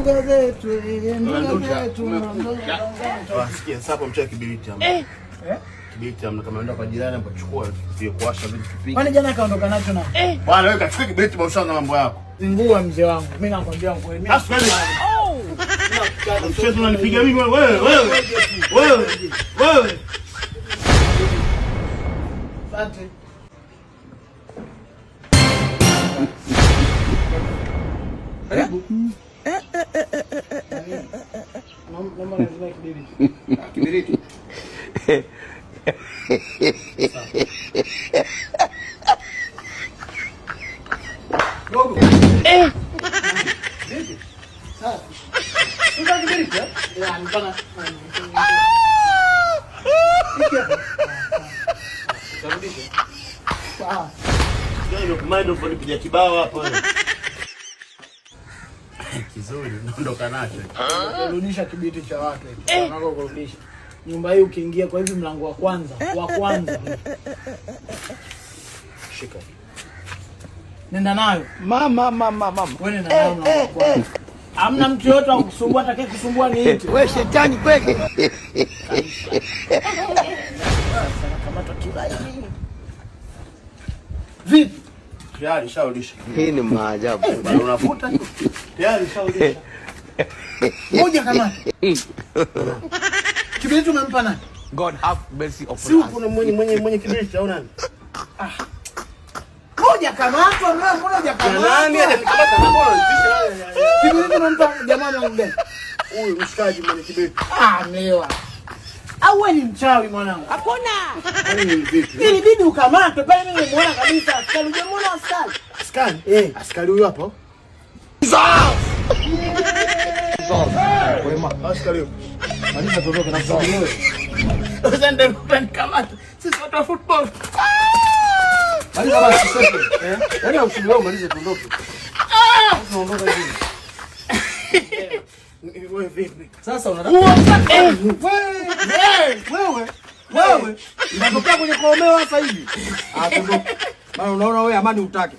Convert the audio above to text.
Mboga zetu, mboga zetu. Wasikia sasa hapo mchana kibiriti hapo. Kibiriti hapo kama enda kwa jirani hapo chukua vile kuasha vitu tupige. Kwani jana kaondoka nacho na? Bwana wewe kachukua kibiriti baushana mambo yako. Ngua mzee wangu. Mimi nakwambia ngua mimi. Mchezo unanipiga mimi wewe. Asante. Mama anazima kibiriti. Kibiriti. Dogo. Sasa. Sasa kibiriti? Ya, mpana. Tarudisha. Sawa. Ndio kumaido kwa kupiga kibao hapa. Kizuri, naondoka nacho. Rudisha kibiriti cha watu. Unataka kurudisha. Nyumba hii ukiingia kwa hivi mlango wa kwanza. Shika. Nenda nayo. Mama. Wewe nenda nayo mlango wa kwanza. Hamna mtu yote wa kukusumbua, atakaye kusumbua ni eti. Wewe shetani kweli. Kamata kibaya. Vipi? Tayari shaudisha. Hii ni maajabu. Unafuta tu. Tayari shaudisha. Moja kamata. Kibiriti umempa nani? God have mercy upon us. Si kuna mwenye kibiriti au nani? Moja kamata, wewe mbona hujakamata? Nani anakamata mbona? Kibiriti umempa jamaa wangu gani? Huyu mshikaji mwenye kibiriti. Mlewa. Au wewe ni mchawi mwanangu? Hakuna. Kwani ni vipi? Ili bibi ukamatwe pale, mimi nimeona kabisa askari. Unamwona askari? Askari? Askari huyu hapo. Wema, askari huyu. Maliza tuondoke na sababu wewe. Sasa ndio utanikamata. Sisi watu wa football. Maliza basi sasa. Yaani usimleo maliza tuondoke. Tunaondoka hivi. Wewe vipi? Sasa unataka wewe unatokea kwenye kuomewa sasa hivi. Tuondoke. Maana unaona wewe amani utake.